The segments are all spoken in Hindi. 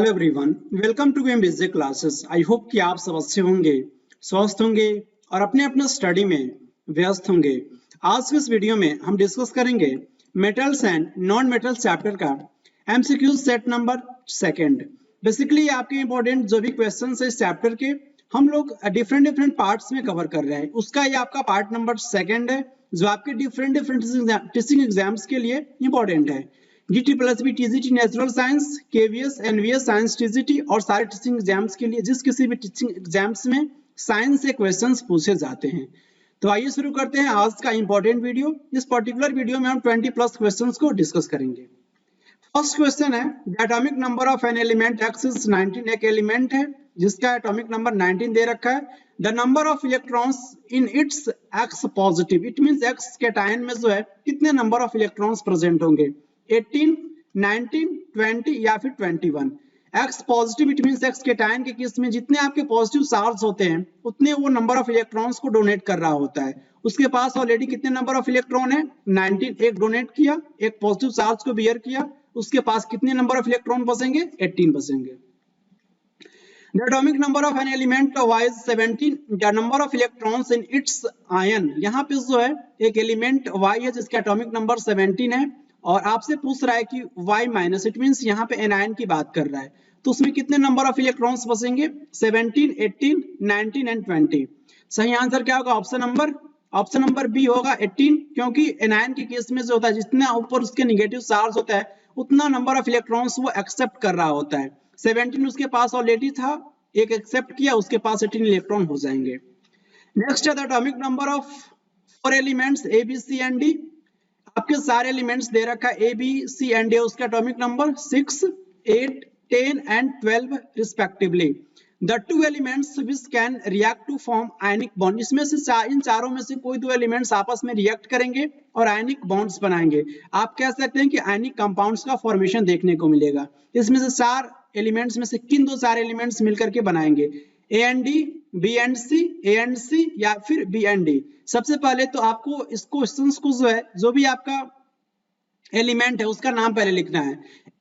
Hello everyone, welcome to MBJ classes. I hope कि आप सब अच्छे होंगे, स्वस्थ होंगे और अपने अपने स्टडी में व्यस्त होंगे। आज के इस वीडियो में हम डिस्कस करेंगे metals and non metals chapter का MCQ set number second. Basically आपके इंपॉर्टेंट जो भी क्वेश्चंस है इस चैप्टर के हम लोग डिफरेंट पार्ट्स में कवर कर रहे हैं। उसका ये आपका पार्ट नंबर सेकंड है जो आपके डिफरेंट टीचिंग एग्जाम्स के लिए इंपॉर्टेंट है। GT plus B TGT natural science, KVS, NVS science TGT और सारे टीचिंग एग्जाम्स के लिए जिस किसी भी टीचिंग एग्जाम्स में साइंस से क्वेश्चंस पूछे जाते हैं। तो आइए शुरू करते हैं आज का इंपॉर्टेंट वीडियो। इस पर्टिकुलर वीडियो में हम 20 प्लस क्वेश्चंस को डिस्कस करेंगे। फर्स्ट क्वेश्चन है the atomic number of an element x is 19। एक एलिमेंट है जिसका एटॉमिक नंबर 19 दे रखा है। The number of electrons in it's x positive, it means x cation में जो है कितने नंबर ऑफ इलेक्ट्रॉन्स प्रेजेंट होंगे, 18, 19, 20 या फिर 21। X positive it means x cation के केस में जितने आपके पॉजिटिव चार्ज होते हैं उतने वो नंबर ऑफ इलेक्ट्रॉन्स को डोनेट कर रहा होता है। उसके पास ऑलरेडी कितने नंबर ऑफ इलेक्ट्रॉन है, 19। एक डोनेट किया, एक पॉजिटिव चार्ज को बियर किया, उसके पास कितने नंबर ऑफ इलेक्ट्रॉन बचेंगे, 18 बचेंगे। The atomic number of an element Y is 17. The number of electrons in its ion, यहाँ पे जो है एक एलिमेंट Y है जिसका एटॉमिक नंबर 17 है और आपसे पूछ रहा है कि Y माइनस, इट मींस यहाँ पे एनायन की बात कर रहा है, तो उसमें कितने नंबर ऑफ इलेक्ट्रॉन्स बचेंगे, 17, 18, 19 एंड 20। सही आंसर क्या होगा, ऑप्शन नंबर बी होगा 18, क्योंकि एनायन के केस में जो होता है जितना ऊपर उसके नेगेटिव चार्ज होता है उतना नंबर ऑफ इलेक्ट्रॉन्स वो एक्सेप्ट कर रहा होता है। 17 उसके पास ऑलरेडी था, एक एक्सेप्ट किया, उसके पास 18 इलेक्ट्रॉन हो जाएंगे। नेक्स्ट है the atomic number of 4 elements A B C and D. आपके सारे एलिमेंट्स दे रखा है A B C and D, उसका atomic number 6, 8, 10 and 12 respectively. The two elements which can react to form ionic bond, इसमें से इन चारों में से कोई दो एलिमेंट्स आपस में रिएक्ट करेंगे और आयनिक बॉन्ड्स बनाएंगे। आप कह सकते हैं कि आयनिक कंपाउंड्स का फॉर्मेशन देखने को मिलेगा। इसमें से 4 एलिमेंट्स में से किन दो 4 एलिमेंट्स मिलकर के बनाएंगे, A and D, B and C, A and C या फिर बी एंड डी। सबसे पहले तो आपको इस क्वेश्चंस को जो है जो भी आपका एलिमेंट है उसका नाम पहले लिखना है।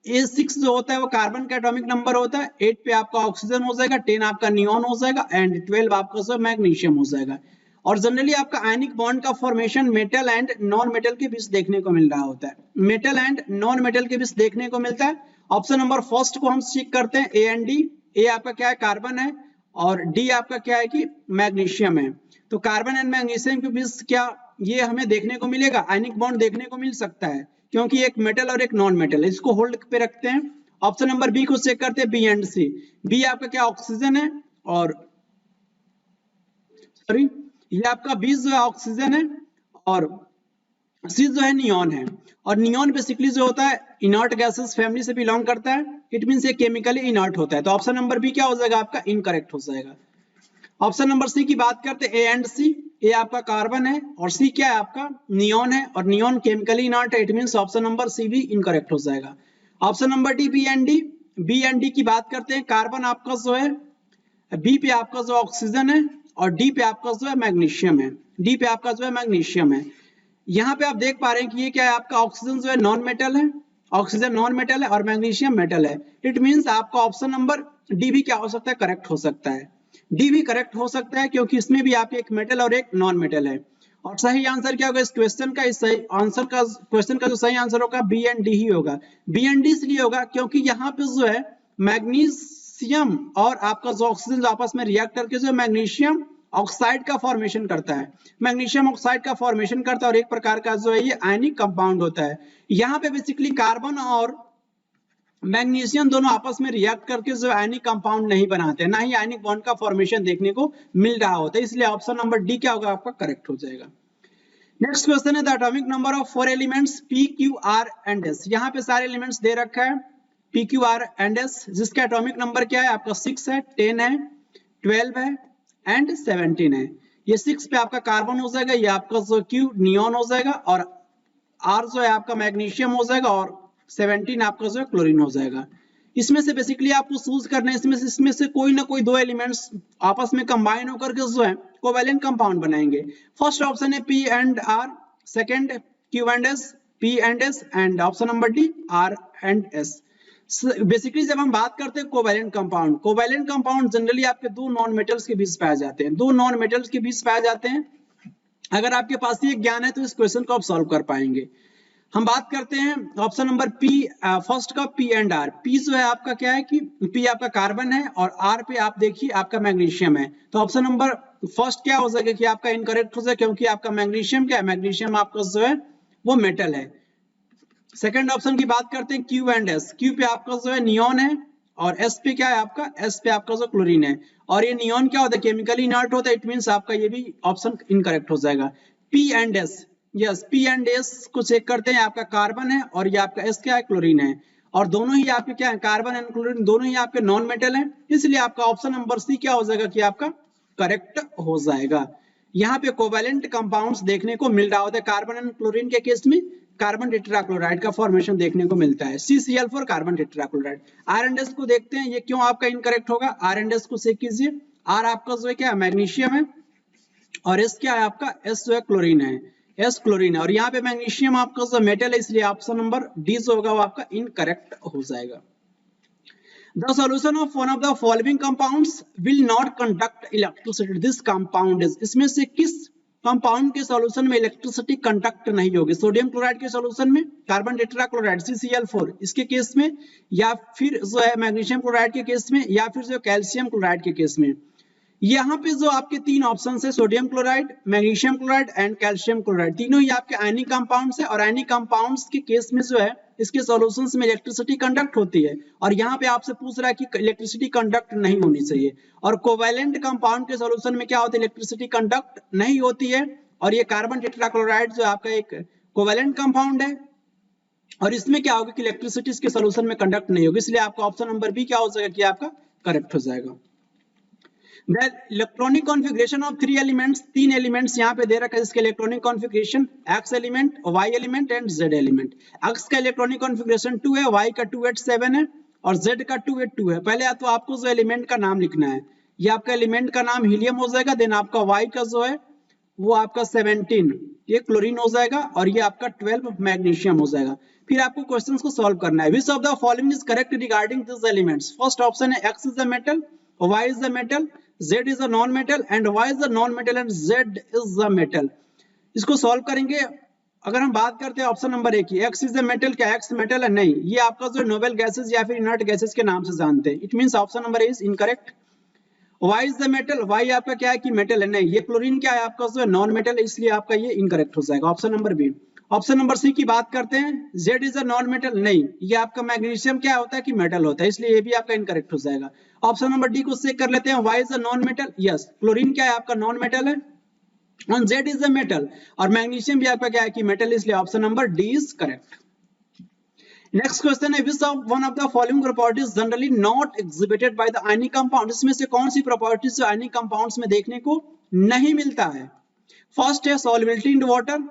A6 जो होता है वो कार्बन का एटॉमिक नंबर होता है, 8 पे आपका ऑक्सीजन हो जाएगा, 10 आपका नियॉन हो जाएगा एंड 12 आपका जो मैग्नीशियम हो जाएगा। और जनरली आपका आयनिक बॉन्ड का formation metal and non metal के बीच देखने को मिल रहा होता है, मेटल एंड नॉन मेटल के बीच देखने को मिलता है। ऑप्शन नंबर फर्स्ट को हम चेक करते हैं, ए एंड डी। ए आपका क्या है, कार्बन है, और डी आपका क्या है कि मैग्नीशियम है। तो कार्बन एंड मैग्नीशियम के बीच क्या ये हमें देखने को मिलेगा, आयनिक बॉन्ड देखने को मिल सकता है, क्योंकि एक मेटल और एक नॉन मेटल है। इसको होल्ड पे रखते हैं। ऑप्शन नंबर बी को चेक करते हैं, बी एंड सी। बी आपका क्या ऑक्सीजन है और सॉरी ये आपका बी जो है ऑक्सीजन है और सी जो है नियॉन है। और नियॉन बेसिकली जो होता है इनर्ट गैसेस फैमिली से बिलोंग करता है, इट मींस ये केमिकली इनर्ट होता है। तो ऑप्शन नंबर बी क्या हो जाएगा आपका, इनकरेक्ट हो जाएगा। ऑप्शन नंबर सी की बात करते हैं, ए एंड सी। ए आपका कार्बन है और सी क्या है आपका नियॉन है, और नियॉन केमिकली नॉट है, it means option number C भी इनकरेक्ट हो जाएगा। Option number D, B and D. B and D की बात करते हैं, कार्बन आपका जो है, बी पे आपका जो ऑक्सीजन है और डी पे आपका जो है मैग्नीशियम है, डी पे आपका जो है मैग्नीशियम है। यहाँ पे आप देख पा रहे हैं कि ये क्या है आपका ऑक्सीजन जो है नॉन मेटल है, ऑक्सीजन नॉन मेटल है और मैग्नीशियम मेटल है। इट मींस आपका ऑप्शन नंबर डी भी क्या हो सकता है, करेक्ट हो सकता है। डी भी करेक्ट हो सकता है क्योंकि इसमें भी आपके एक मेटल और एक नॉन मेटल है। और सही आंसर क्या होगा इस क्वेश्चन का, इस सही आंसर का क्वेश्चन का जो सही आंसर होगा बी एंड डी ही होगा। बी एंड डी इसलिए होगा क्योंकि यहाँ पे जो है मैग्नीशियम और आपका जो ऑक्सीजन आपस में रिएक्ट करके जो मैग्नीशियम ऑक्साइड का फॉर्मेशन करता है, मैग्नीशियम ऑक्साइड का फॉर्मेशन करता है और एक प्रकार का जो है ये आयनिक कंपाउंड होता है। यहाँ पे बेसिकली कार्बन और मैग्नीशियम दोनों आपस में रिएक्ट करके जो आयनिक कंपाउंड नहीं बनाते, ना ही आयनिक बॉन्ड का फॉर्मेशन देखने को मिल रहा होता है, इसलिए ऑप्शन नंबर डी क्या होगा आपका, करेक्ट हो जाएगा। नेक्स्ट क्वेश्चन है the atomic number of 4 elements P Q R and S. यहाँ पे सारे एलिमेंट्स दे रखा है P Q R and S, जिसका एटॉमिक नंबर क्या है आपका 6 है, 10 है, 12 है एंड 17 है। ये 6 पे आपका कार्बन हो जाएगा, ये आपका जो क्यू नियॉन हो जाएगा और आर जो है आपका मैग्नीशियम हो जाएगा और 17 आपका जो है क्लोरीन हो जाएगा। इसमें से बेसिकली आपको चूज करना है, इसमें से कोई ना कोई दो एलिमेंट्स आपस में कंबाइन होकर के जो है कोवैलेंट कंपाउंड बनाएंगे। फर्स्ट ऑप्शन है P and R, second Q and S, P and S and option number D R and S. Basically जब हम बात करते हैं कोवैलेंट कंपाउंड जनरली आपके दो नॉन मेटल्स के बीच पाए जाते हैं, दो नॉन मेटल्स के बीच पाए जाते हैं। अगर आपके पास ये ज्ञान है तो इस क्वेश्चन को आप सॉल्व कर पाएंगे। हम बात करते हैं ऑप्शन नंबर पी, फर्स्ट का पी एंड आर। पी जो है आपका क्या है कि पी आपका कार्बन है और आर पे आप देखिए आपका मैग्नीशियम है। तो ऑप्शन नंबर फर्स्ट क्या हो जाएगा कि आपका इनकरेक्ट हो जाएगा, क्योंकि आपका मैग्नीशियम क्या है, मैग्नीशियम आपका जो है वो मेटल है। सेकंड ऑप्शन की बात करते हैं क्यू एंड एस। क्यू पे आपका जो है नियॉन है और एस पे क्या है आपका, एस पे आपका जो क्लोरीन है। और ये नियॉन क्या होता है, केमिकली इनर्ट होता है, इट मींस आपका ये भी ऑप्शन इनकरेक्ट हो जाएगा। P and S, yes P and S को चेक करते हैं, आपका कार्बन है और ये आपका एस क्या है, क्लोरीन है। और दोनों ही आपके क्या है, कार्बन एंड क्लोरीन दोनों ही आपके नॉन मेटल हैं, इसलिए आपका ऑप्शन नंबर सी क्या हो जाएगा कि आपका करेक्ट हो जाएगा। यहाँ पे कोवैलेंट कंपाउंड्स देखने को मिल रहा होता है कार्बन एंड क्लोरीन के केस में कार्बन टेट्राक्लोराइड का फॉर्मेशन देखने को मिलता है, CCl4 carbon tetrachloride. R and S को देखते हैं, ये क्यों आपका इनकरेक्ट होगा, आर एंड एस को चेक कीजिए। आर आपका जो है क्या है, मैग्नीशियम है और एस क्या है आपका, एस जो है क्लोरीन है, एस क्लोरीन है। और यहाँ पे मैग्नीशियम आपका जो मेटल है, इसलिए ऑप्शन नंबर डी जो होगा वो आपका इनकरेक्ट हो जाएगा। The solution of one of the following compounds will not conduct electricity. This compound is, इसमें से किस कंपाउंड के सॉल्यूशन में इलेक्ट्रिसिटी कंडक्ट नहीं होगी? सोडियम क्लोराइड के सॉल्यूशन में, कार्बन टेट्राक्लोराइड CCl4 इसके केस में, या फिर जो है मैग्नीशियम क्लोराइड के केस में, या फिर जो कैल्शियम क्लोराइड के केस में। यहाँ पे जो आपके तीन ऑप्शन है, sodium chloride, magnesium chloride and calcium chloride, तीनों ही आपके आयनिक कंपाउंड्स है। और आयनिक कंपाउंड्स के केस में जो है इसके सॉल्यूशंस में इलेक्ट्रिसिटी कंडक्ट होती है। और यहाँ पे आपसे पूछ रहा है कि इलेक्ट्रिसिटी कंडक्ट नहीं होनी चाहिए। और कोवैलेंट कंपाउंड के सॉल्यूशन में क्या होता है, इलेक्ट्रिसिटी कंडक्ट नहीं होती है। और ये कार्बन टेट्राक्लोराइड जो आपका एक कोवैलेंट कंपाउंड है और इसमें क्या होगा कि इलेक्ट्रिसिटी इसके सॉल्यूशन में कंडक्ट नहीं होगी, इसलिए आपका ऑप्शन नंबर बी क्या हो जाएगा कि आपका करेक्ट हो जाएगा। The electronic configuration of three elements, तीन एलिमेंट्स यहाँ पे दे रखा है, इसके electronic configuration x element, y element and z element. x का इलेक्ट्रॉनिक कॉन्फ़िगरेशन 2 है, y का 287 है और z का 282 है। पहले तो आपको जो एलिमेंट का नाम लिखना है, ये आपका एलिमेंट का नाम हीलियम हो जाएगा, देन आपका y का जो है वो आपका 17 ये क्लोरीन हो जाएगा और ये आपका 12 मैग्नीशियम हो जाएगा। फिर आपको क्वेश्चंस को सॉल्व करना है। Which of the following is correct regarding these elements? First option है x is a metal, y is a metal, Z is a non-metal and Y is a non-metal and Z is a metal। इसको सॉल्व करेंगे। अगर हम बात करते हैं ऑप्शन नंबर ए की, X is a metal, क्या X मेटल है? नहीं, ये आपका जो नोबेल गैसेस या फिर इनर्ट गैसेस के नाम से जानते हैं, it means option number A is incorrect. Y is the metal, Y आपका क्या है कि मेटल है? नहीं, ये क्लोरीन क्या है आपका जो नॉन मेटल है, इसलिए आपका ये इनकरेक्ट हो जाएगा, option number B. Option number C की बात करते हैं, Z is a non metal, नहीं, ये आपका मैग्नीशियम क्या होता है कि मेटल होता है, इसलिए ये भी आपका इनकरेक्ट हो जाएगा। ऑप्शन नंबर डी को चेक कर लेते हैं, Y is a non metal, yes chlorine क्या है आपका नॉन मेटल है और Z इज अ मेटल और मैग्नीशियम भी आपका क्या है कि मेटल, इसलिए option number D is correct. Next question है, which of one of the following properties generally not exhibited by the ionic compound? इसमें से कौन सी प्रॉपर्टीज जो आयनिक कंपाउंड्स में देखने को नहीं मिलता है? फर्स्ट है सॉल्युबिलिटी इन वाटर,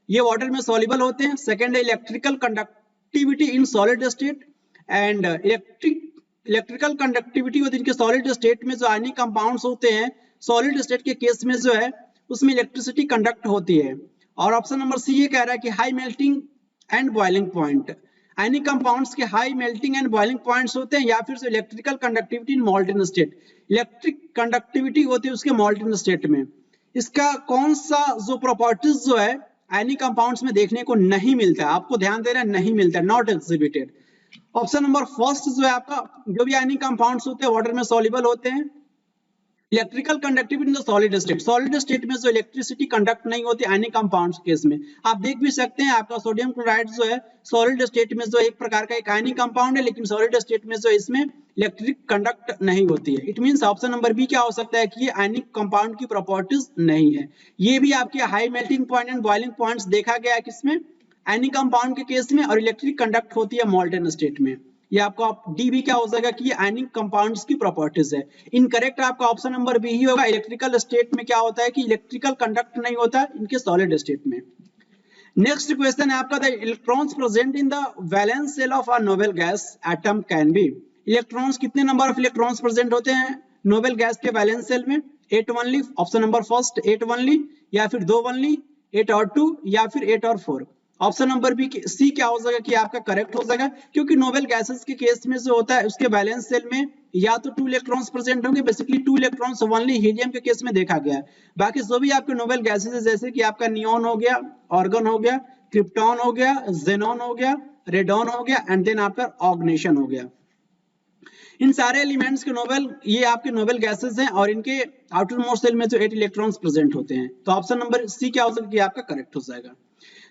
ये वाटर में सॉल्युबल होते हैं। सेकंड है electrical conductivity in solid state and electrical conductivity होती है इनके सॉलिड स्टेट में। जो आयनिक कंपाउंड्स होते हैं सॉलिड स्टेट के केस में जो है उसमें इलेक्ट्रिसिटी कंडक्ट होती है। और ऑप्शन नंबर सी ये कह रहा है कि high melting and boiling point, ionic compounds के high melting and boiling points होते हैं, या फिर जो electrical conductivity in molten state, electric conductivity होती है उसके मॉल्टन स्टेट में। इसका कौन सा जो प्रॉपर्टीज जो है आयनिक कंपाउंड्स में देखने को नहीं मिलता है, आपको ध्यान देना नहीं मिलता है, not exhibited. Option number first जो है आपका, जो भी आयनिक कंपाउंड्स होते हैं वाटर में सॉल्युबल होते हैं। Electrical conductivity in the solid state, solid state में जो इलेक्ट्रिसिटी कंडक्ट नहीं होती आयनिक कंपाउंड्स के केस में। आप देख भी सकते हैं आपका सोडियम क्लोराइड जो है सॉलिड स्टेट में जो एक प्रकार का एक आयनिक कंपाउंड है, लेकिन सॉलिड स्टेट में जो इसमें इलेक्ट्रिक कंडक्ट नहीं होती है। It means option number B क्या हो सकता है कि ये आयनिक कंपाउंड की प्रॉपर्टीज नहीं है। ये भी आपके high melting point and boiling points देखा गया है किसमें, आयनिक कंपाउंड के केस में, और इलेक्ट्रिक कंडक्ट होती है मॉल्टन स्टेट में। ये आपका डी भी क्या हो जाएगा कि ये आयनिक कंपाउंड्स की प्रॉपर्टीज है। इनकरेक्ट आपका ऑप्शन नंबर बी ही होगा। इलेक्ट्रिकल स्टेट में क्या होता है कि इलेक्ट्रिकल कंडक्ट नहीं होता इनके सॉलिड स्टेट में। नेक्स्ट क्वेश्चन है आपका, the electrons present in the valence shell of a noble gas atom can be. Electrons, कितने नंबर ऑफ इलेक्ट्रॉन्स प्रेजेंट होते हैं नोबेल गैस के वैलेंस शेल में? 8 only, option number first 8 only, या फिर 2 ओनली, 8 और 2, या फिर 8 और 4। ऑप्शन नंबर बी सी क्या हो जाएगा कि आपका करेक्ट हो जाएगा, क्योंकि नोबेल गैसेस के केस में जो होता है उसके बैलेंस शेल में या तो 2 इलेक्ट्रॉन्स प्रेजेंट होंगे, बेसिकली 2 इलेक्ट्रॉन्स ओनली हीलियम के केस में देखा गया है। बाकी जो भी आपके नोबेल गैसेस है जैसे कि आपका नियॉन हो गया, ऑर्गन हो गया, क्रिप्टॉन हो गया, जेनॉन हो गया, रेडॉन हो गया एंड देन आपका ऑर्गनेशन हो गया, इन सारे एलिमेंट्स के नोबेल ये आपके नोबेल गैसेस हैं और इनके आउटर मोस्ट शेल में जो 8 इलेक्ट्रॉन्स प्रेजेंट होते हैं। तो ऑप्शन नंबर सी क्या हो सकता है कि आपका करेक्ट हो जाएगा।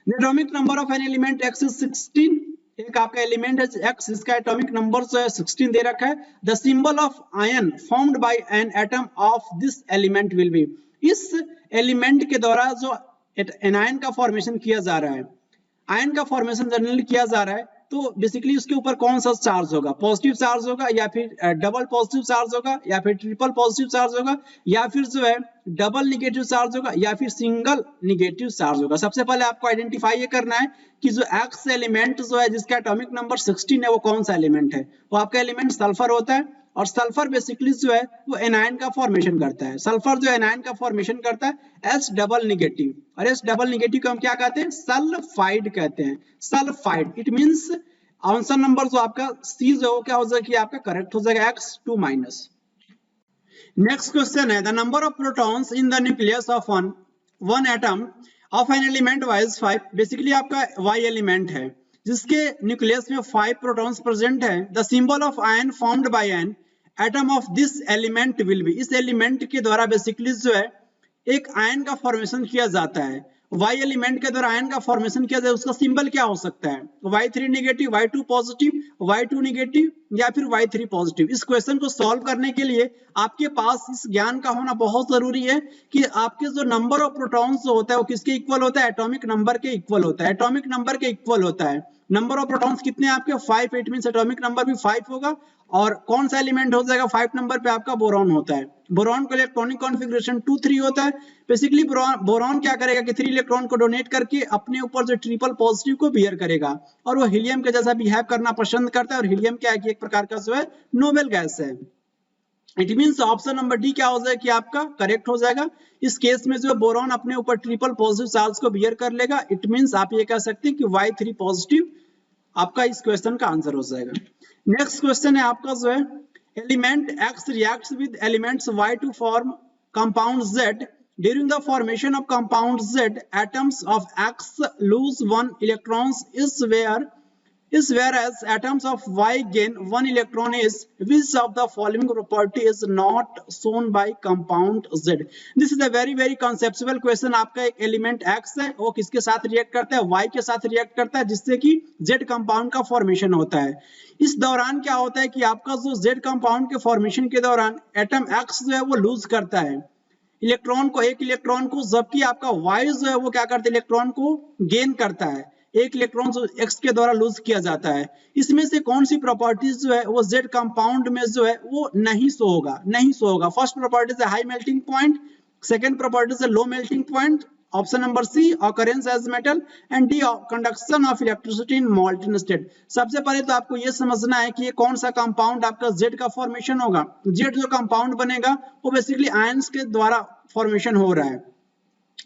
The atomic number of an element X is 16. एक आपका एलिमेंट है X, इसका एटॉमिक नंबर जो है 16 दे रखा है। The symbol of ion formed by an atom of this element will be. इस एलिमेंट के द्वारा जो एनायन का फॉर्मेशन किया जा रहा है, आयन का फॉर्मेशन जनरली किया जा रहा है, तो बेसिकली उसके ऊपर कौन सा चार्ज होगा, पॉजिटिव चार्ज होगा या फिर डबल पॉजिटिव चार्ज होगा या फिर ट्रिपल पॉजिटिव चार्ज होगा या फिर जो है डबल निगेटिव चार्ज होगा या फिर सिंगल निगेटिव चार्ज होगा। सबसे पहले आपको आइडेंटिफाई ये करना है कि जो एक्स एलिमेंट जो है जिसका एटॉमिक नंबर 16 है वो कौन सा एलिमेंट है। वो आपका एलिमेंट सल्फर होता है और सल्फर बेसिकली जो है वो एनायन का फॉर्मेशन करता है। सल्फर जो एनायन का फॉर्मेशन करता है एस डबल निगेटिव, और एस डबल निगेटिव को हम क्या कहते हैं, सल्फाइड कहते हैं, sulphide. It means answer number जो आपका सी जो क्या हो जाएगा कि आपका करेक्ट हो जाएगा X2-। नेक्स्ट क्वेश्चन है the number of protons in the nucleus of one atom of an element wise 5। Basically आपका Y एलिमेंट है जिसके न्यूक्लियस में 5 प्रोटॉन्स प्रेजेंट है। The symbol of ion formed by an atom of this element will be. इस एलिमेंट के द्वारा बेसिकली जो है एक आयन का फॉर्मेशन किया जाता है। Y एलिमेंट के द्वारा आयन का फॉर्मेशन किया जाए, उसका सिंबल क्या हो सकता है, Y3 negative, Y2 positive, Y2 negative या फिर Y3 पॉजिटिव। इस क्वेश्चन को सॉल्व करने के लिए आपके पास इस ज्ञान का होना बहुत जरूरी है कि आपके जो नंबर ऑफ प्रोटॉन्स होता है वो किसके इक्वल होता है, एटॉमिक नंबर के इक्वल होता है। एटॉमिक नंबर के इक्वल होता है। नंबर ऑफ प्रोटॉन्स कितने आपके 5, इट मींस एटॉमिक नंबर भी 5 होगा। और कौन सा एलिमेंट हो जाएगा 5 नंबर पे, आपका बोरॉन होता है। बोरॉन का इलेक्ट्रॉनिक कॉन्फ़िगरेशन 2-3 होता है। बेसिकली बोरॉन क्या करेगा कि 3 इलेक्ट्रॉन को डोनेट करके अपने ऊपर जो ट्रिपल पॉजिटिव को बियर करेगा और वो हीलियम के जैसा बिहेव करना पसंद करता है। और हीलियम क्या है कि एक प्रकार का जो है नोबेल गैस है। It means option number D क्या हो जाएगा कि आपका करेक्ट हो जाएगा। इस केस में जो बोरॉन अपने ऊपर ट्रिपल पॉजिटिव चार्ज को बियर कर लेगा। इट मींस आप ये कह सकते हैं कि Y3 पॉजिटिव आपका इस क्वेश्चन का आंसर हो जाएगा। नेक्स्ट क्वेश्चन है आपका जो है element X reacts with elements Y to form compound Z. During the formation of compound Z, atoms of X lose 1 electrons whereas atoms of Y gain 1 electron is. Which of the following property is not shown by compound Z? This is a very conceptual question. आपका एक एलिमेंट X है, वो किसके साथ रिएक्ट करता है, Y के साथ रिएक्ट करता है, जिससे कि Z कंपाउंड का फॉर्मेशन होता है। इस दौरान क्या होता है कि आपका जो Z कंपाउंड के फॉर्मेशन के दौरान एटम X जो है वो लूज करता है इलेक्ट्रॉन को, एक इलेक्ट्रॉन को, जबकि आपका Y जो है वो क्या करता है, इलेक्ट्रॉन को गेन करता है। एक इलेक्ट्रॉन जो X के द्वारा लूज किया जाता है। इसमें से कौन सी प्रॉपर्टीज जो है वो Z कंपाउंड में जो है वो नहीं शो होगा। फर्स्ट प्रॉपर्टी है high melting point, second property है low melting point, option number C occurrence as metal and D conduction of electricity in molten state. सबसे पहले तो आपको ये समझना है कि ये कौन सा कंपाउंड आपका Z का फॉर्मेशन होगा। Z जो कंपाउंड बनेगा वो बेसिकली आयंस के द्वारा फॉर्मेशन हो रहा है,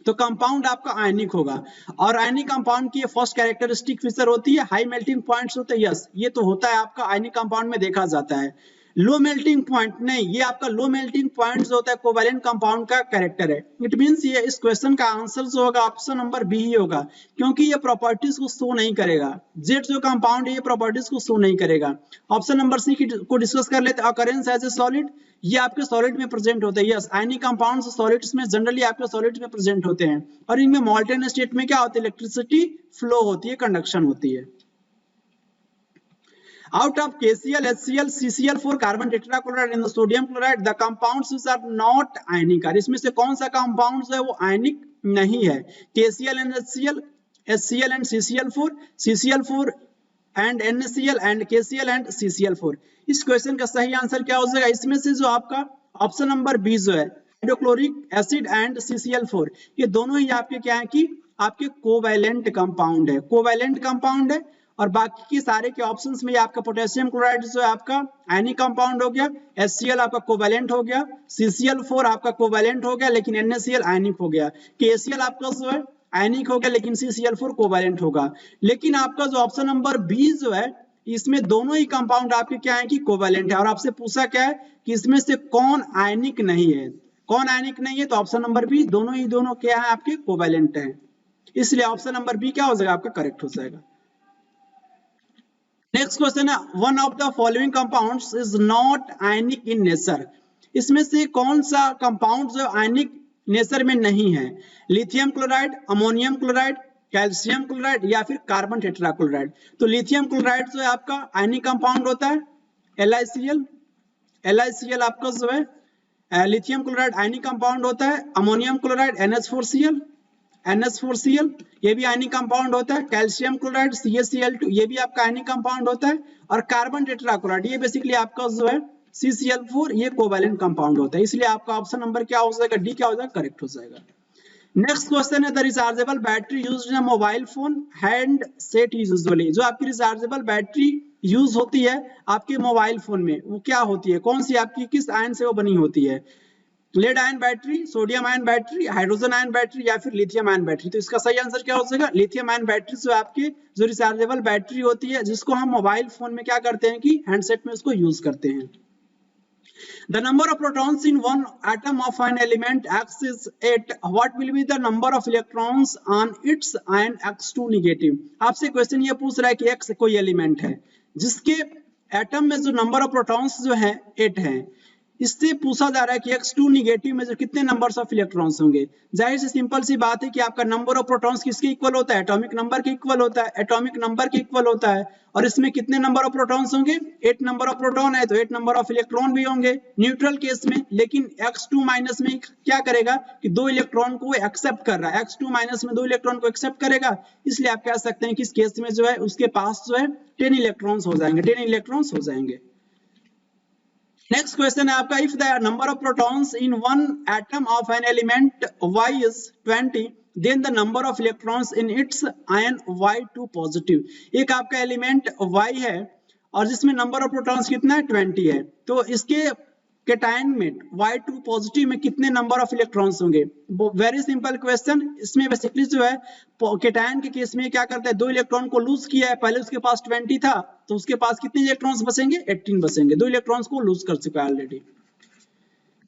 तो कंपाउंड आपका आयनिक होगा। और आयनिक कंपाउंड की फर्स्ट कैरेक्टरिस्टिक फीचर होती है हाई मेल्टिंग पॉइंट्स होते हैं। यस, ये तो होता है आपका आयनिक कंपाउंड में देखा जाता है। लो मेल्टिंग पॉइंट नहीं, ये आपका लो मेल्टिंग पॉइंट जो होता है कोवैलेंट कंपाउंड का कैरेक्टर है। इट मींस ये इस क्वेश्चन का आंसर जो होगा ऑप्शन नंबर बी ही होगा, क्योंकि ये प्रॉपर्टीज को शो नहीं करेगा। जेड जो कंपाउंड है ये प्रॉपर्टीज को शो नहीं करेगा। ऑप्शन नंबर सी को डिस्कस कर लेते हैं। ऑकरेंस एज ए सॉलिड, ये आपके सॉलिड में प्रेजेंट होते हैं। यस, आयनिक कंपाउंड्स सॉलिड्स में जनरली आपके सॉलिड्स में प्रेजेंट होते हैं और इनमें मोल्टन स्टेट में क्या होता है, इलेक्ट्रिसिटी फ्लो होती है, कंडक्शन होती है। Out of KCl, HCl, CCl4 carbon tetrachloride and the sodium chloride, the compounds which are not ionic are. इसमें से कौन सा कंपाउंड है वो आयनिक नहीं है। KCl and HCl, HCl and CCl4, CCl4 and NaCl and KCl and CCl4। इस क्वेश्चन का सही आंसर क्या हो जाएगा, इसमें से जो आपका ऑप्शन नंबर बी जो है हाइड्रोक्लोरिक एसिड एंड CCl4, ये दोनों ही आपके क्या है कि आपके कोवैलेंट कंपाउंड है, कोवैलेंट कंपाउंड है। और बाकी के सारे के ऑप्शंस में आपका पोटेशियम क्लोराइड जो है आपका आयनिक कंपाउंड हो गया, HCl आपका कोवैलेंट हो गया, CCl4 आपका कोवैलेंट हो गया, लेकिन NaCl आयनिक हो गया। KCl आपका जो है आयनिक हो गया, लेकिन CCl4 कोवैलेंट होगा। लेकिन आपका जो ऑप्शन नंबर बी जो है, इसमें दोनों ही कंपाउंड आपके क्या है कि कोवैलेंट है। और आपसे पूछा क्या है कि इसमें से कौन आयनिक नहीं है, कौन आयनिक नहीं है, तो ऑप्शन नंबर बी, दोनों क्या है आपके कोवैलेंट है, इसलिए ऑप्शन नंबर बी क्या हो जाएगा आपका करेक्ट हो जाएगा। नेक्स्ट क्वेश्चन है, one of the following compounds is not ionic in nature. इसमें से कौन सा कंपाउंड जो आयनिक नेचर में नहीं है? Lithium chloride, ammonium chloride, calcium chloride या फिर कार्बन टेट्राक्लोराइड। तो लिथियम क्लोराइड जो है आपका आयनिक कंपाउंड होता है, LiCl आपका जो है लिथियम क्लोराइड आयनिक कंपाउंड होता है। अमोनियम क्लोराइड NH4Cl ये भी आयनिक कंपाउंड होता है। कैल्शियम क्लोराइड CaCl2 ये भी आपका आयनिक कंपाउंड होता है। और कार्बन टेट्राक्लोराइड ये बेसिकली आपका जो है CCl4 ये कोवैलेंट कंपाउंड होता है, इसलिए आपका ऑप्शन नंबर क्या हो जाएगा, डी क्या हो जाएगा करेक्ट हो जाएगा। नेक्स्ट क्वेश्चन है, the rechargeable battery used in a mobile phone hand set usually. जो आपकी रिचार्जेबल बैटरी यूज होती है आपके मोबाइल फोन में, वो क्या होती है, कौन सी आपकी किस आयन से वो बनी होती है? Lead ion battery, sodium ion battery, hydrogen ion battery या फिर लिथियम आयन बैटरी। तो इसका सही आंसर क्या हो जाएगा, लिथियम आयन बैटरी जो आपकी जो रिचार्जेबल बैटरी होती है, जिसको हम मोबाइल फोन में क्या करते हैं कि हैंडसेट में उसको यूज करते हैं। The number of protons in one atom of an element X is 8. What will be the number of electrons on its ion X2 negative? आपसे क्वेश्चन ये पूछ रहा है कि X कोई एलिमेंट है जिसके एटम में जो नंबर ऑफ प्रोटॉन्स जो है 8 है। इससे पूछा जा रहा है कि X2 निगेटिव में जो कितने नंबर्स ऑफ इलेक्ट्रॉन्स होंगे। जाहिर से सिंपल सी बात है कि आपका नंबर ऑफ प्रोटॉन्स किसके इक्वल होता है, एटॉमिक नंबर के इक्वल होता है, एटॉमिक नंबर के इक्वल होता है। और इसमें कितने नंबर ऑफ प्रोटॉन्स होंगे, 8 नंबर ऑफ प्रोटॉन है तो 8 नंबर ऑफ इलेक्ट्रॉन भी होंगे न्यूट्रल केस में। लेकिन X2 माइनस में क्या करेगा कि 2 इलेक्ट्रॉन को एक्सेप्ट कर रहा है, X2 माइनस में 2 इलेक्ट्रॉन को एक्सेप्ट करेगा, इसलिए आप कह सकते हैं कि इस केस में जो है उसके पास जो है 10 इलेक्ट्रॉन्स हो जाएंगे, 10 इलेक्ट्रॉन्स हो जाएंगे। नेक्स्ट क्वेश्चन है आपका, if the number of protons in one atom of an element Y is 20 then the number of electrons in its ion Y2 positive. एक आपका एलिमेंट Y है और जिसमें नंबर ऑफ प्रोटॉन्स कितना है 20 है, तो इसके कैटायन में Y2 पॉजिटिव में कितने नंबर ऑफ इलेक्ट्रॉन्स होंगे? Very simple question. इसमें बेसिकली जो है कैटायन के केस में क्या करता है, 2 इलेक्ट्रॉन को लूज किया है, पहले उसके पास 20 था तो उसके पास कितने इलेक्ट्रॉन्स बचेंगे, 18 बचेंगे, 2 इलेक्ट्रॉन्स को लूज कर चुका है ऑलरेडी।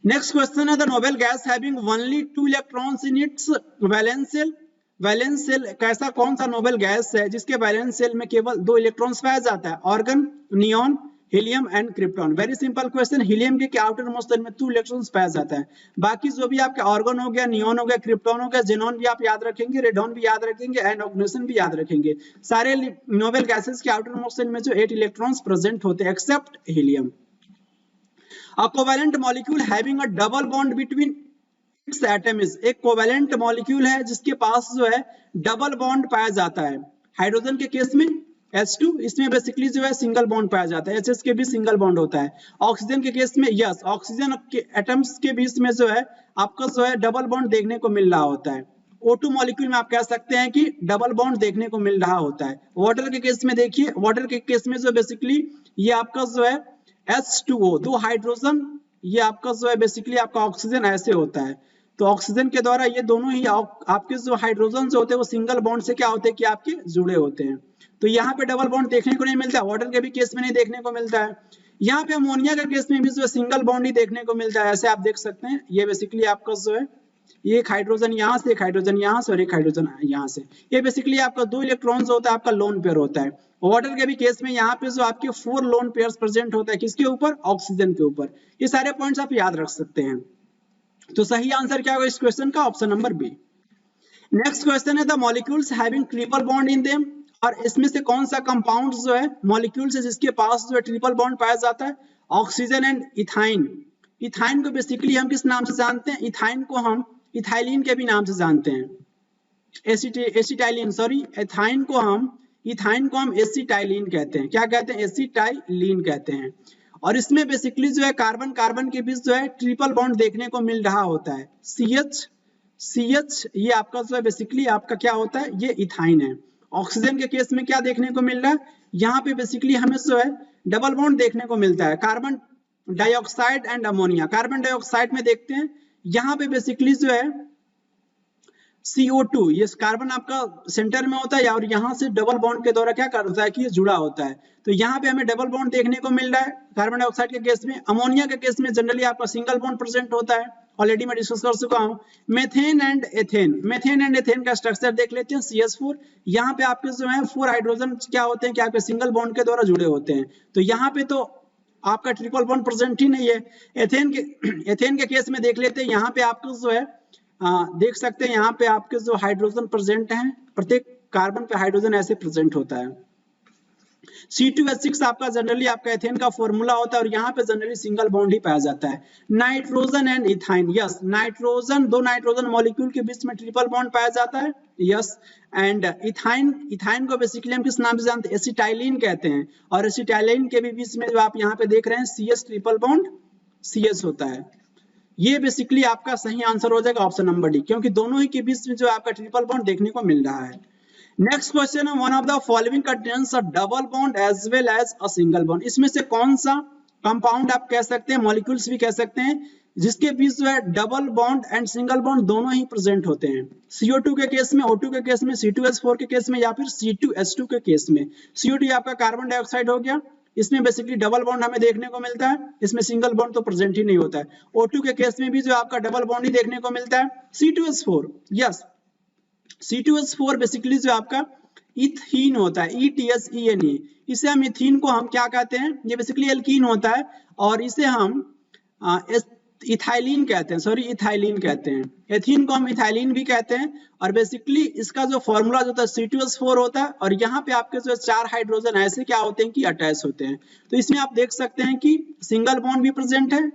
नेक्स्ट क्वेश्चन है, the noble gas having only 2 electrons in its valence shell. Valence shell कैसा कौन सा नोबेल गैस है जिसके वैलेंस शेल में केवल 2 इलेक्ट्रॉन्स पाया जाता है? Organ, neon, helium and krypton. Very simple question. Helium के आउटर मोस्ट शेल में 2 इलेक्ट्रॉन्स पाया जाता है। बाकी जो भी आपके ऑर्गन हो गया, नियॉन हो गया, क्रिप्टॉन हो गया, जेनॉन भी आप याद रखेंगे, रेडॉन भी याद रखेंगे एंड ऑग्नेशन भी याद रखेंगे। सारे नोबेल गैसेस के आउटर मोस्ट शेल में जो 8 इलेक्ट्रॉन्स प्रेजेंट होते हैं except helium. A covalent molecule having a double bond between its atom is, एक कोवेलेंट मॉलिक्यूल है जिसके पास जो है डबल बॉन्ड पाया जाता है। हाइड्रोजन के केस में H2, इसमें बेसिकली जो है सिंगल बॉन्ड पाया जाता है, HS के भी सिंगल बॉन्ड होता है। ऑक्सीजन के केस में यस, ऑक्सीजन के एटम्स के बीच में जो है आपका जो है डबल बॉन्ड देखने को मिल रहा होता है। O2 मॉलिक्यूल में आप कह सकते हैं कि डबल बॉन्ड देखने को मिल रहा होता है। वाटर के केस में देखिए, वाटर के केस में जो बेसिकली ये आपका जो है H2O, 2 हाइड्रोजन, ये आपका जो है बेसिकली आपका ऑक्सीजन ऐसे होता है। तो ऑक्सीजन के द्वारा ये दोनों ही आपके जो हाइड्रोजन जो होते हैं वो सिंगल बॉन्ड से क्या होते हैं कि आपके जुड़े होते हैं। तो यहाँ पे डबल बॉन्ड देखने को नहीं मिलता है, वाटर के भी केस में नहीं देखने को मिलता है। यहाँ पे अमोनिया के केस में भी जो है सिंगल बॉन्ड ही देखने को मिलता है। ऐसे आप देख सकते हैं, ये बेसिकली आपका जो है ये एक हाइड्रोजन यहाँ से, एक हाइड्रोजन यहाँ से और एक हाइड्रोजन यहाँ से, ये बेसिकली आपका 2 इलेक्ट्रॉन्स होता है, आपका लोन पेयर होता है। वाटर के भी केस में यहाँ पे जो आपके 4 लोन पेयर्स प्रेजेंट होता है, किसके ऊपर, ऑक्सीजन के ऊपर। ये सारे पॉइंट्स आप याद रख सकते हैं। तो सही आंसर क्या होगा इस क्वेश्चन का, option number B. Next question है, the molecules having triple bond in them, और इसमें से कौन सा कंपाउंड जो है मॉलिक्यूल्स है जिसके पास जो है ट्रिपल बॉन्ड पाया जाता है? Oxygen and ethyne. इथाइन को बेसिकली हम किस नाम से जानते हैं? इथाइन को हम इथाइलिन के भी नाम से जानते हैं, एसिटाइलिन, सॉरी, इथाइन को हम एसिटाइलिन कहते हैं। क्या कहते हैं? एसिटाइलिन कहते हैं। और इसमें बेसिकली जो है कार्बन कार्बन के बीच जो है ट्रिपल बॉन्ड देखने को मिल रहा होता है। CH ये आपका जो है बेसिकली आपका क्या होता है, ये इथाइन है। ऑक्सीजन के केस में क्या देखने को मिल रहा है, यहाँ पे बेसिकली हमें जो है डबल बॉन्ड देखने को मिलता है। Carbon dioxide and ammonia, carbon dioxide में देखते हैं यहाँ पे बेसिकली जो है CO2, ये कार्बन आपका सेंटर में होता है और यहाँ से डबल बॉन्ड के द्वारा क्या करता है कि ये जुड़ा होता है। तो यहाँ पे हमें डबल बॉन्ड देखने को मिल रहा है कार्बन डाइऑक्साइड के केस में। अमोनिया के केस में जनरली आपका सिंगल बॉन्ड प्रेजेंट होता है, ऑलरेडी मैं डिस्कस कर चुका हूँ। मेथेन एंड एथेन का स्ट्रक्चर देख लेते हैं, CH4। यहाँ पे आपके जो है 4 हाइड्रोजन क्या होते हैं कि आपके सिंगल बॉन्ड के द्वारा जुड़े होते हैं। तो यहाँ पे तो आपका ट्रिपल बॉन्ड प्रेजेंट ही नहीं है। एथेन के केस में देख लेते हैं, यहाँ पे आपको जो है देख सकते हैं यहाँ पे आपके जो हाइड्रोजन प्रेजेंट हैं, प्रत्येक कार्बन पे हाइड्रोजन ऐसे प्रेजेंट होता है। C2H6 आपका जनरली आपका एथेन का फॉर्मूला होता है और यहाँ पे जनरली सिंगल बॉन्ड ही पाया जाता है। Nitrogen and ethyne, yes nitrogen, दो नाइट्रोजन मॉलिक्यूल के बीच में ट्रिपल बॉन्ड पाया जाता है, यस। एंड इथाइन को बेसिकली हम किस नाम से जानते हैं? एसिटाइलिन कहते हैं। और एसिटाइलिन के भी बीच में जो आप यहाँ पे देख रहे हैं CH ट्रिपल बॉन्ड CH होता है। ये बेसिकली आपका सही आंसर हो जाएगा ऑप्शन नंबर डी, क्योंकि दोनों ही के बीच में जो आपका ट्रिपल बॉन्ड देखने को मिल रहा है। नेक्स्ट क्वेश्चन है, one of the following contains a double bond as well as a single bond. इसमें से कौन सा कंपाउंड आप कह सकते हैं, मॉलिक्यूल्स भी कह सकते हैं, जिसके बीच जो है double bond and single bond दोनों ही प्रेजेंट होते हैं? CO2 के केस में, O2 के केस में, C2H4 के केस में, या फिर C2H2 के केस में। CO2 आपका कार्बन डाइऑक्साइड हो गया, इसमें बेसिकली डबल बॉन्ड हमें देखने को मिलता है, इसमें सिंगल बॉन्ड तो प्रेजेंट ही नहीं होता है। O2 के केस में भी जो आपका डबल बॉन्ड ही देखने को मिलता है। C2H4, यस C2H4 बेसिकली जो आपका इथीन होता है, ETHENE, इसे हम इथीन को हम क्या कहते हैं? ये बेसिकली एल्कीन होता है और इसे हम इथाइलिन कहते हैं, सॉरी इथाइलिन कहते हैं। एथीन को हम इथाइलिन भी कहते हैं। और बेसिकली इसका जो फॉर्मूला जो होता है C2H4 होता है और यहाँ पे आपके जो 4 हाइड्रोजन ऐसे क्या होते हैं कि अटैच होते हैं। तो इसमें आप देख सकते हैं कि सिंगल बॉन्ड भी प्रेजेंट है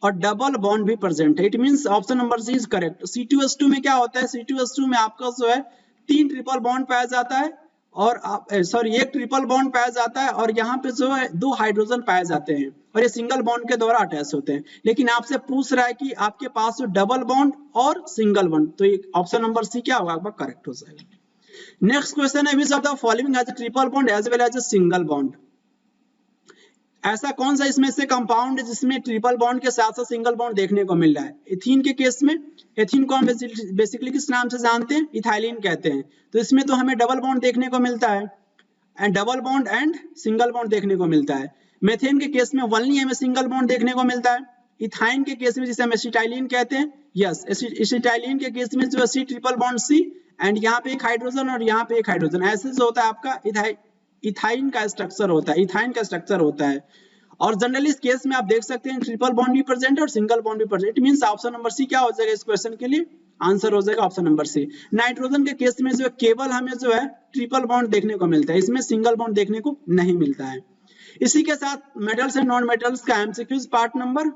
और डबल बॉन्ड भी प्रेजेंट है। It means option number C is correct. C2H2 में क्या होता है? C2H2 में आपका जो है 3 ट्रिपल बॉन्ड पाया जाता है और एक ट्रिपल बॉन्ड पाया जाता है और यहाँ पे जो है 2 हाइड्रोजन पाए जाते हैं और ये सिंगल बॉन्ड के द्वारा अटैच होते हैं। लेकिन आपसे पूछ रहा है कि आपके पास जो डबल बॉन्ड और सिंगल बॉन्ड, तो ये ऑप्शन नंबर सी क्या होगा? आपका करेक्ट हो जाएगा। नेक्स्ट क्वेश्चन है, which of the following has a triple bond as well as a single bond? ऐसा कौन सा इसमें से कंपाउंड है जिसमें ट्रिपल बॉन्ड के साथ साथ सिंगल बॉन्ड देखने को मिल रहा है? एथीन के केस में, एथीन को हम बेसिकली किस नाम से जानते हैं? इथाइलिन कहते हैं। तो इसमें तो हमें डबल बॉन्ड देखने को मिलता है and double bond and single bond देखने को मिलता है। मेथेन के केस में ओनली हमें सिंगल बॉन्ड देखने को मिलता है। इथाइन के केस में जिसे हम एसिटाइलिन कहते हैं, यस एसिटाइलिन के केस में जो है C triple bond C and यहाँ पे एक हाइड्रोजन और यहाँ पे एक हाइड्रोजन, ऐसे जो होता है आपका इथाइन का स्ट्रक्चर होता है, इथाइन का स्ट्रक्चर होता है। और जनरली इस केस में आप देख सकते हैं ट्रिपल बॉन्ड भी प्रेजेंट है और सिंगल बॉन्ड भी present. It means option number C क्या हो जाएगा इस क्वेश्चन के लिए? आंसर हो जाएगा ऑप्शन नंबर सी। नाइट्रोजन के केस में जो केवल हमें जो है ट्रिपल बॉन्ड देखने को मिलता है, इसमें सिंगल बॉन्ड देखने को नहीं मिलता है। इसी के साथ मेटल्स एंड नॉन मेटल्स का एमसीक्यूज पार्ट नंबर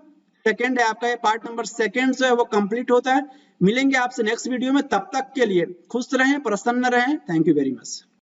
2 है आपका, ये पार्ट नंबर 2 जो है वो कंप्लीट होता है। मिलेंगे आपसे नेक्स्ट वीडियो में, तब तक के लिए खुश रहें, प्रसन्न रहें। Thank you very much.